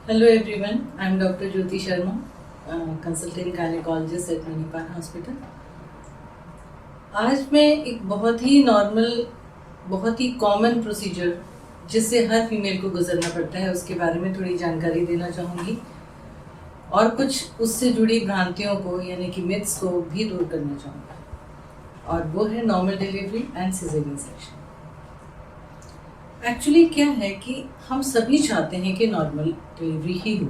Hello everyone, I am Dr. Jyoti Sharma, consultant gynecologist at Manipal Hospital. आज मैं एक बहुत ही नॉर्मल, बहुत ही कॉमन प्रोसीजर जिससे हर फीमेल को गुजरना पड़ता है उसके बारे में थोड़ी जानकारी देना चाहूँगी और कुछ उससे जुड़ी भ्रांतियों को यानी कि मिथ्स को भी दूर करना चाहूँगी और वो है normal delivery and caesarean section. Actually क्या है कि हम सभी चाहते हैं कि नॉर्मल डिलीवरी ही हो।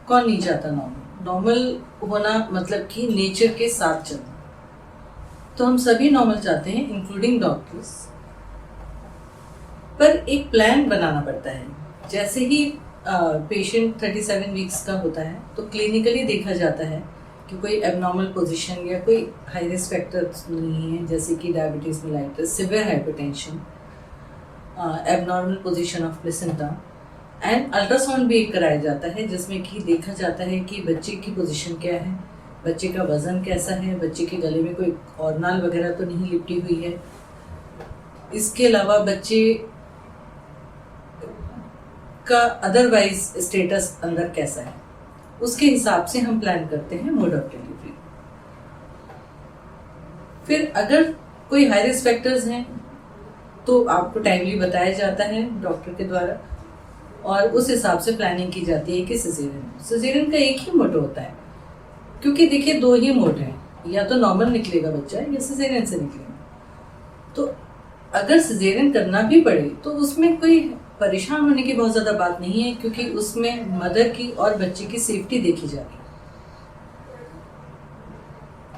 कौन नहीं चाहता नॉर्मल होना, मतलब कि नेचर के साथ चलना। तो हम सभी नॉर्मल चाहते हैं इंक्लूडिंग डॉक्टर्स, पर एक प्लान बनाना पड़ता है। जैसे ही पेशेंट 37 वीक्स का होता है तो क्लिनिकली देखा जाता है कि कोई एबनॉर्मल पोजीशन या कोई हाई रिस्क फैक्टर्स नहीं है, जैसे कि diabetes mellitus, severe hypertension, abnormal position of placenta and ultrasound भी एक कराया जाता है जिसमें कि देखा जाता है कि बच्चे की पोजीशन क्या है, बच्चे का वजन कैसा है, बच्चे के गले में कोई ऑर्नाल वगैरह तो नहीं लिपटी हुई है। इसके अलावा बच्चे का अदरवाइज स्टेटस अंदर कैसा है, उसके हिसाब से हम प्लान करते हैं मोड ऑफ डिलीवरी। फिर अगर कोई हाई रिस्क फैक्टर्स हैं तो आपको टाइमली बताया जाता है डॉक्टर के द्वारा और उस हिसाब से प्लानिंग की जाती है कि सिजेरियन का एक ही मोड होता है, क्योंकि देखिए दो ही मोड हैं, या तो नॉर्मल निकलेगा बच्चा या सिजेरियन से निकलेगा। तो अगर सिजेरियन करना भी पड़े तो उसमें कोई परेशान होने की बहुत ज़्यादा बात नहीं है, क्योंकि उसमें मदर की और बच्चे की सेफ्टी देखी जा रही है।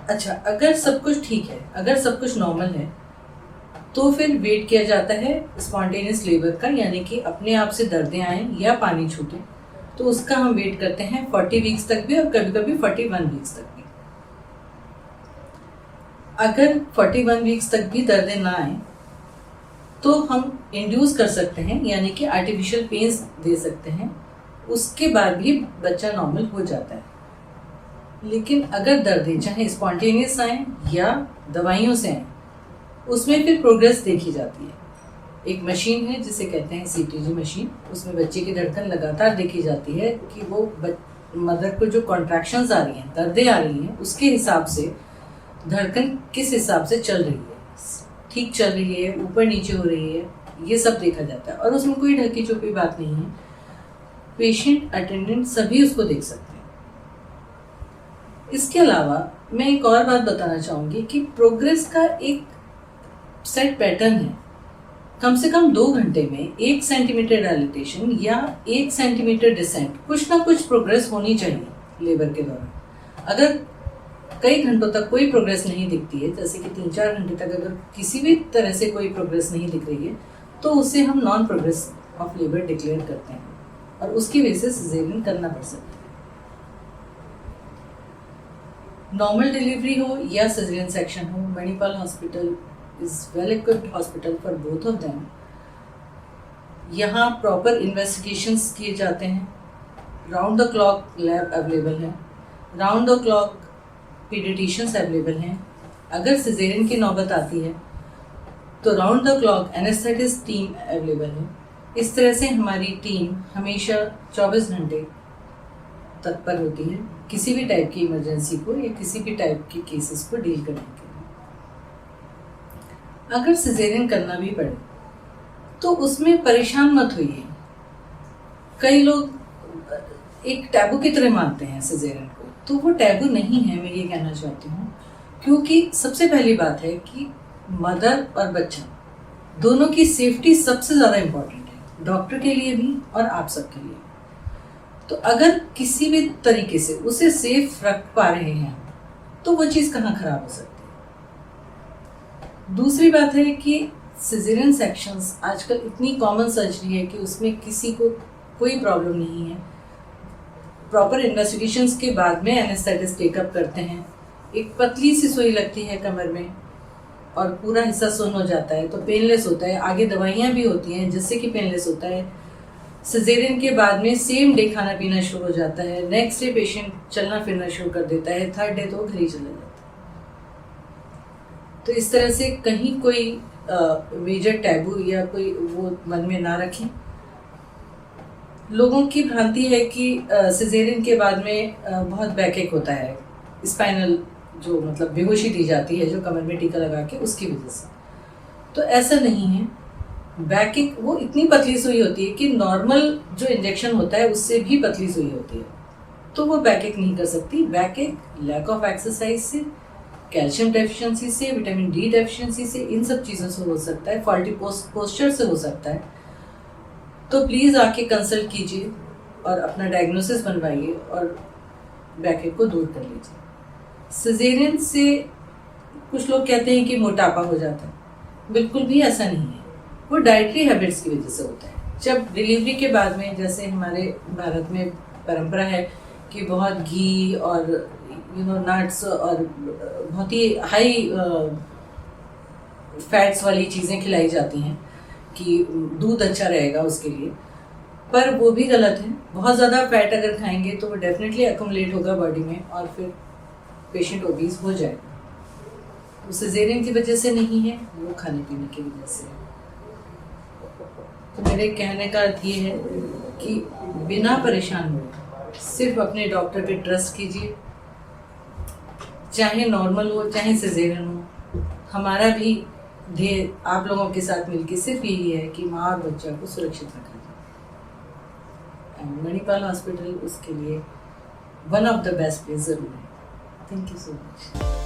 अच्छा, अगर सब कुछ ठीक है, अगर सब कुछ नॉर्मल है तो फिर वेट किया जाता है स्पॉन्टेनियस लेबर का, यानी कि अपने आप से दर्दें आए या पानी छूटे, तो उसका हम वेट करते हैं 40 वीक्स तक भी और कभी कभी 41 वीक्स तक भी। अगर 41 वीक्स तक भी दर्दें ना आए तो हम इंड्यूस कर सकते हैं, यानी कि आर्टिफिशियल पेन्स दे सकते हैं, उसके बाद भी बच्चा नॉर्मल हो जाता है। लेकिन अगर दर्दें चाहे स्पॉन्टेनियस आए या दवाइयों से आए, उसमें फिर प्रोग्रेस देखी जाती है। एक मशीन है जिसे कहते हैं CTG मशीन, उसमें बच्चे की धड़कन लगातार देखी जाती है कि वो मदर को जो कॉन्ट्रैक्शंस आ रही हैं, दर्दें आ रही हैं, उसके हिसाब से धड़कन किस हिसाब से चल रही है, ठीक चल रही है, ऊपर नीचे हो रही है, ये सब देखा जाता है और उसमें कोई ढकी छुपी बात नहीं है। पेशेंट, अटेंडेंट सभी उसको देख सकते हैं। इसके अलावा मैं एक और बात बताना चाहूँगी कि प्रोग्रेस का एक सेट पैटर्न है। कम से कम 2 घंटे में 1 सेंटीमीटर डायलिटेशन या 1 सेंटीमीटर डिसेंट, कुछ ना कुछ प्रोग्रेस होनी चाहिए लेबर के दौरान। अगर कई घंटों तक कोई प्रोग्रेस नहीं दिखती है, जैसे कि 3-4 घंटे तक अगर किसी भी तरह से कोई प्रोग्रेस नहीं दिख रही है, तो उसे हम non progress of labour declare करते हैं और उसकी वजह से सिजेरियन करना पड़ सकता है। नॉर्मल डिलीवरी हो या सिजेरियन सेक्शन हो, Manipal hospital is well equipped hospital for both of them. यहाँ प्रॉपर इन्वेस्टिगेशंस किए जाते हैं, round the clock lab available है, round the clock paediatricians available हैं। अगर सिजेरियन की नौबत आती है तो round the clock anaesthetist team available है। इस तरह से हमारी टीम हमेशा 24 घंटे तत्पर होती है किसी भी टाइप की इमरजेंसी को या किसी भी टाइप के केसेस को डील करने के लिए। अगर सिजेरियन करना भी पड़े तो उसमें परेशान मत होइए। कई लोग एक टैबू की तरह मानते हैं सिजेरियन को, तो वो टैबू नहीं है, मैं ये कहना चाहती हूँ। क्योंकि सबसे पहली बात है कि मदर और बच्चा दोनों की सेफ्टी सबसे ज़्यादा इम्पोर्टेंट है, डॉक्टर के लिए भी और आप सबके लिए। तो अगर किसी भी तरीके से उसे सेफ रख पा रहे हैं तो वो चीज़ कहाँ खराब हो सकती है। दूसरी बात है कि सिजेरियन सेक्शंस आजकल इतनी कॉमन सर्जरी है कि उसमें किसी को कोई प्रॉब्लम नहीं है। प्रॉपर इन्वेस्टिगेशंस के बाद में एनेस्थेटिस्ट टेकअप करते हैं, एक पतली सी सुई लगती है कमर में और पूरा हिस्सा सुन्न हो जाता है, तो पेनलेस होता है। आगे दवाइयाँ भी होती हैं जिससे कि पेनलेस होता है। सिजेरियन के बाद में सेम डे खाना पीना शुरू हो जाता है, नेक्स्ट डे पेशेंट चलना फिरना शुरू कर देता है, थर्ड डे तो घर ही चला जाता है। तो इस तरह से कहीं कोई मेजर टैबू या कोई वो मन में ना रखें। लोगों की भ्रांति है कि सिजेरियन के बाद में बहुत बैकएक होता है, स्पाइनल जो मतलब बेहोशी दी जाती है जो कमर में टीका लगा के, उसकी वजह से। तो ऐसा नहीं है। बैकएक वो इतनी पतली सुई होती है कि नॉर्मल जो इंजेक्शन होता है उससे भी पतली सुई होती है, तो वो बैकएक नहीं कर सकती। बैकएक लैक ऑफ एक्सरसाइज से, कैल्शियम डेफिशिएंसी से, विटामिन डी डेफिशिएंसी से, इन सब चीज़ों से हो सकता है, फॉल्टी पोस्चर से हो सकता है। तो प्लीज़ आके कंसल्ट कीजिए और अपना डायग्नोसिस बनवाइए और बैकएक को दूर कर लीजिए। सिजेरियन से कुछ लोग कहते हैं कि मोटापा हो जाता है, बिल्कुल भी ऐसा नहीं है। वो डाइटरी हैबिट्स की वजह से होता है। जब डिलीवरी के बाद में, जैसे हमारे भारत में परंपरा है कि बहुत घी और नट्स और बहुत ही हाई फैट्स वाली चीज़ें खिलाई जाती हैं कि दूध अच्छा रहेगा उसके लिए, पर वो भी गलत है। बहुत ज़्यादा फैट अगर खाएंगे तो वो डेफिनेटली अकोमुलेट होगा बॉडी में और फिर पेशेंट ओबीज हो जाएगा। वो सिजेरियन की वजह से नहीं है, वो खाने पीने की वजह से है। तो मेरे कहने का अर्थ ये है कि बिना परेशान हुए सिर्फ अपने डॉक्टर पे ट्रस्ट कीजिए, चाहे नॉर्मल हो चाहे सिजेरियन हो। हमारा भी ध्येय आप लोगों के साथ मिलकर सिर्फ यही है कि माँ और बच्चा को सुरक्षित रखा जाए। एंड मणिपाल हॉस्पिटल उसके लिए one of the best place ज़रूर है। Thank you so much.